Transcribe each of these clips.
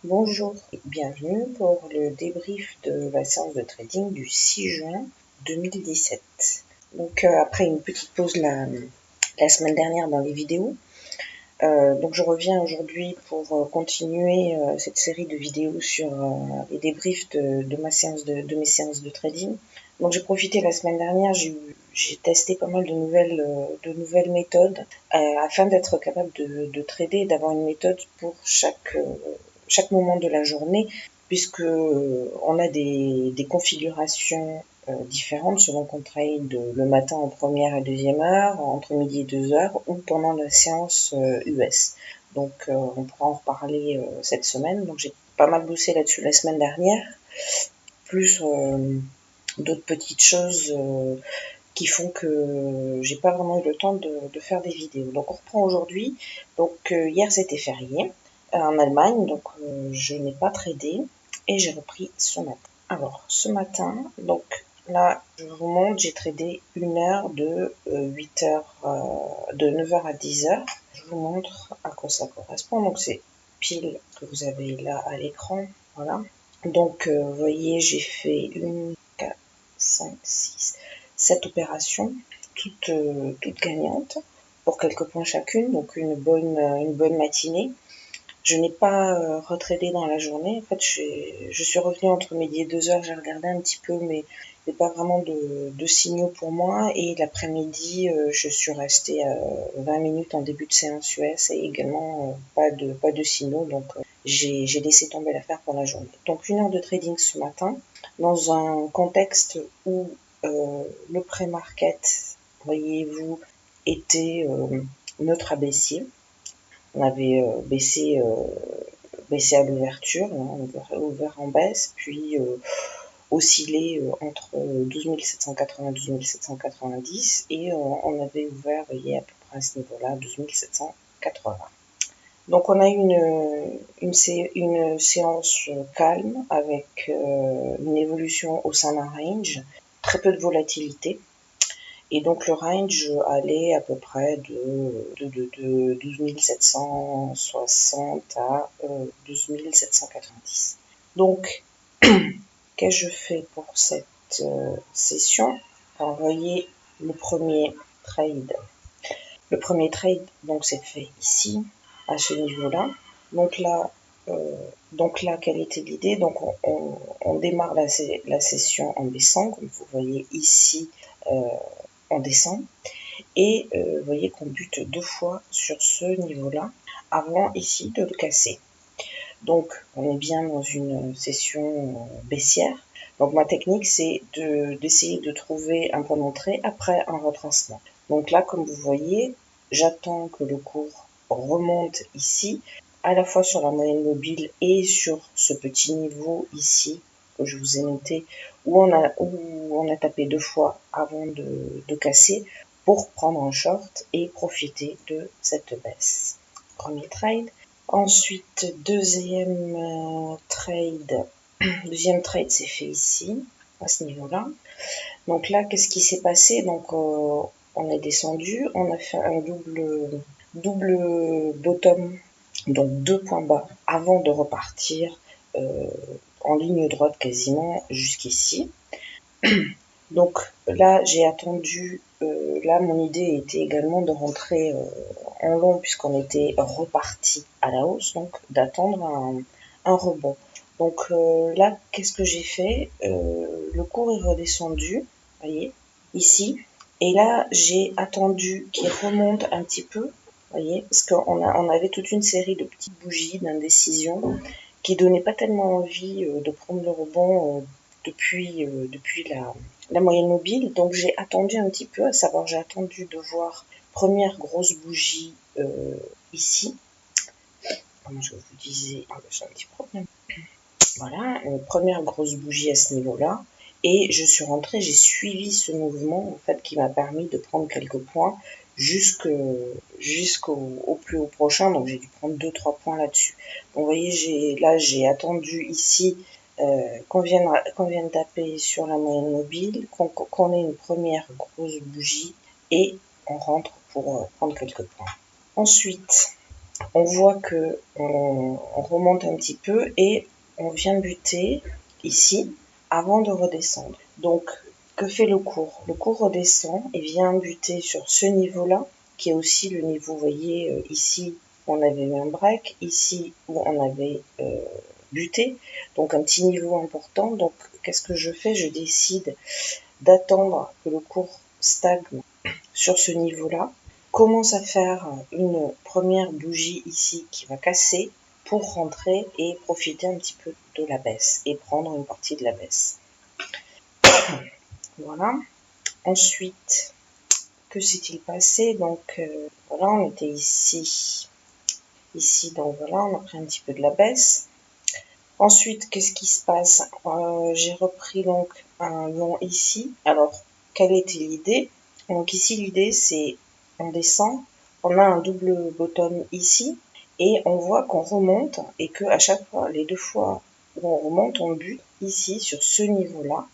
Bonjour et bienvenue pour le débrief de la séance de trading du 6 juin 2017. Donc après une petite pause la semaine dernière dans les vidéos, donc je reviens aujourd'hui pour continuer cette série de vidéos sur les débriefs de mes séances de trading. Donc j'ai profité la semaine dernière, j'ai testé pas mal de nouvelles méthodes afin d'être capable de trader et d'avoir une méthode pour chaque moment de la journée, puisque on a des configurations différentes selon qu'on trade le matin en première et deuxième heure, entre midi et 2 heures, ou pendant la séance US. Donc on pourra en reparler cette semaine. Donc j'ai pas mal bossé là-dessus la semaine dernière, plus d'autres petites choses qui font que j'ai pas vraiment eu le temps de faire des vidéos. Donc on reprend aujourd'hui. Donc hier c'était férié en Allemagne, donc je n'ai pas tradé et j'ai repris ce matin. Alors ce matin, donc là je vous montre, j'ai tradé une heure de 8h, de 9h à 10h. Je vous montre à quoi ça correspond. Donc c'est pile que vous avez là à l'écran, voilà. Donc vous voyez, j'ai fait 1, 4, 5, 6, 7 opérations, toutes gagnantes, pour quelques points chacune, donc une bonne matinée. Je n'ai pas retradé dans la journée. En fait, je suis revenue entre midi et 2 heures, j'ai regardé un petit peu, mais il n'y a pas vraiment de signaux pour moi. Et l'après-midi, je suis restée 20 minutes en début de séance US et également pas de signaux. Donc, j'ai laissé tomber l'affaire pour la journée. Donc, une heure de trading ce matin, dans un contexte où le pré-market, voyez-vous, était neutre à baissier. On avait baissé à l'ouverture, ouvert en baisse, puis oscillé entre 12 780 et 12 790, et on avait ouvert, vous voyez, à peu près à ce niveau-là, 12 780. Donc on a eu une séance calme avec une évolution au sein d'un range, très peu de volatilité. Et donc le range allait à peu près de 12 760 à 12 790. Donc, qu'ai-je fait pour cette session? Alors, vous voyez le premier trade. Le premier trade, donc, c'est fait ici, à ce niveau-là. Donc là, quelle était l'idée? Donc, on démarre la session en baissant, comme vous voyez ici, on descend, et vous voyez qu'on bute 2 fois sur ce niveau-là avant ici de le casser. Donc on est bien dans une session baissière. Donc ma technique, c'est d'essayer de trouver un point d'entrée après un retracement. Donc là, comme vous voyez, j'attends que le cours remonte ici, à la fois sur la moyenne mobile et sur ce petit niveau ici que je vous ai noté, où on a tapé 2 fois avant de casser, pour prendre un short et profiter de cette baisse. Premier trade. Ensuite, deuxième trade c'est fait ici, à ce niveau-là. Donc là, qu'est-ce qui s'est passé? Donc on est descendu, on a fait un double bottom, donc 2 points bas, avant de repartir en ligne droite quasiment jusqu'ici. Donc là, j'ai attendu, là mon idée était également de rentrer en long, puisqu'on était reparti à la hausse, donc d'attendre un rebond. Donc là, qu'est-ce que j'ai fait? Le cours est redescendu, vous voyez, ici, et là j'ai attendu qu'il remonte un petit peu, vous voyez, parce qu'on avait toute une série de petites bougies d'indécision qui donnaient pas tellement envie de prendre le rebond depuis la moyenne mobile. Donc j'ai attendu un petit peu, à savoir j'ai attendu de voir première grosse bougie ici. Comme je vous disais, j'ai un petit problème. Voilà, une première grosse bougie à ce niveau-là. Et je suis rentrée, j'ai suivi ce mouvement en fait qui m'a permis de prendre quelques points jusqu'au plus haut prochain. Donc j'ai dû prendre 2-3 points là-dessus. Donc vous voyez, j'ai attendu ici qu'on vienne taper sur la moyenne mobile, qu'on ait une première grosse bougie, et on rentre pour prendre quelques points. Ensuite, on voit que on remonte un petit peu et on vient buter ici avant de redescendre. Donc, que fait le cours? Le cours redescend et vient buter sur ce niveau-là, qui est aussi le niveau, vous voyez, ici, on avait eu un break, ici, où on avait buté, donc un petit niveau important. Donc, qu'est-ce que je fais? Je décide d'attendre que le cours stagne sur ce niveau-là, commence à faire une première bougie ici qui va casser pour rentrer et profiter un petit peu de la baisse et prendre une partie de la baisse. Voilà. Ensuite, que s'est-il passé? Donc voilà, on était ici, donc voilà, on a pris un petit peu de la baisse. Ensuite, qu'est-ce qui se passe? J'ai repris donc un long ici. Alors, quelle était l'idée? Donc ici, l'idée c'est on descend, on a un double bottom ici, et on voit qu'on remonte, et que à chaque fois, les deux fois où on remonte, on bute ici sur ce niveau-là.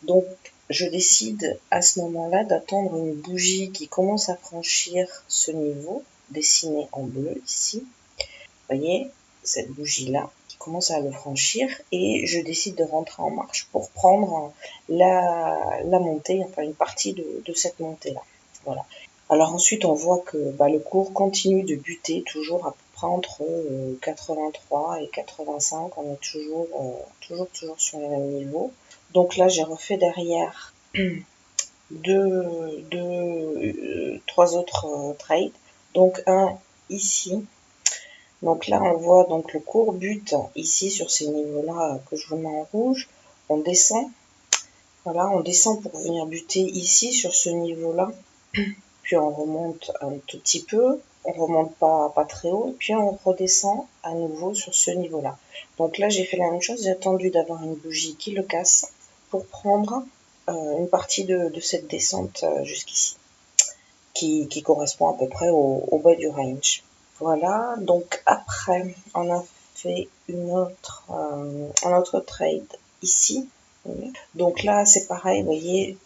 Donc, je décide à ce moment-là d'attendre une bougie qui commence à franchir ce niveau, dessiné en bleu ici. Vous voyez, cette bougie-là qui commence à le franchir, et je décide de rentrer en marche pour prendre la montée, enfin une partie de cette montée-là. Voilà. Alors ensuite, on voit que le cours continue de buter toujours à peu près entre 83 et 85. On est toujours sur le même niveau. Donc là, j'ai refait derrière trois autres trades. Donc un ici. Donc là, on voit donc le cours bute ici sur ces niveaux-là que je vous mets en rouge. On descend. Voilà, on descend pour venir buter ici sur ce niveau-là. Puis on remonte un tout petit peu, on remonte pas très haut, et puis on redescend à nouveau sur ce niveau-là. Donc là, j'ai fait la même chose, j'ai attendu d'avoir une bougie qui le casse pour prendre une partie de cette descente jusqu'ici, qui correspond à peu près au bas du range. Voilà, donc après, on a fait un autre trade ici. Donc là, c'est pareil, vous voyez,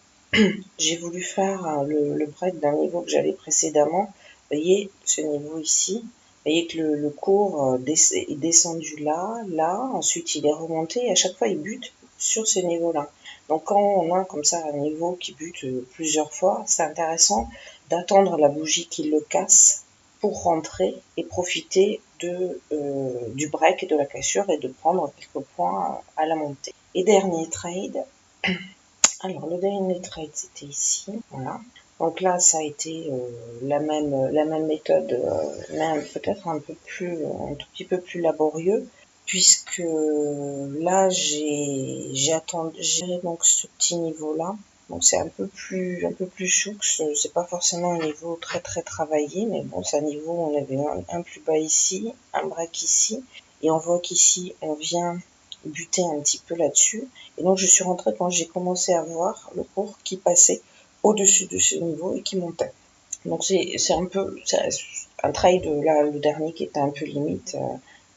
j'ai voulu faire le break d'un niveau que j'avais précédemment. Vous voyez, ce niveau ici. Vous voyez que le cours est descendu là, ensuite il est remonté, et à chaque fois il bute sur ce niveau-là. Donc quand on a comme ça un niveau qui bute plusieurs fois, c'est intéressant d'attendre la bougie qui le casse pour rentrer et profiter du break et de la cassure et de prendre quelques points à la montée. Et dernier trade. Alors, le dernier trade, c'était ici, voilà. Donc là, ça a été la même méthode, mais peut-être un tout petit peu plus laborieux, puisque là, j'ai donc ce petit niveau-là. Donc c'est un peu plus choux, c'est pas forcément un niveau très travaillé, mais bon, c'est un niveau où on avait un plus bas ici, un break ici, et on voit qu'ici, on vient buter un petit peu là-dessus. Et donc, je suis rentrée quand j'ai commencé à voir le cours qui passait au-dessus de ce niveau et qui montait. Donc, c'est un trade, là, le dernier qui était un peu limite.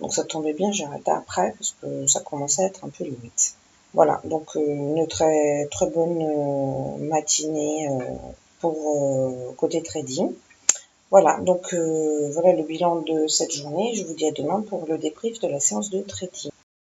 Donc, ça tombait bien, j'ai arrêté après parce que ça commençait à être un peu limite. Voilà, donc une très bonne matinée pour côté trading. Voilà, donc voilà le bilan de cette journée. Je vous dis à demain pour le débrief de la séance de trading.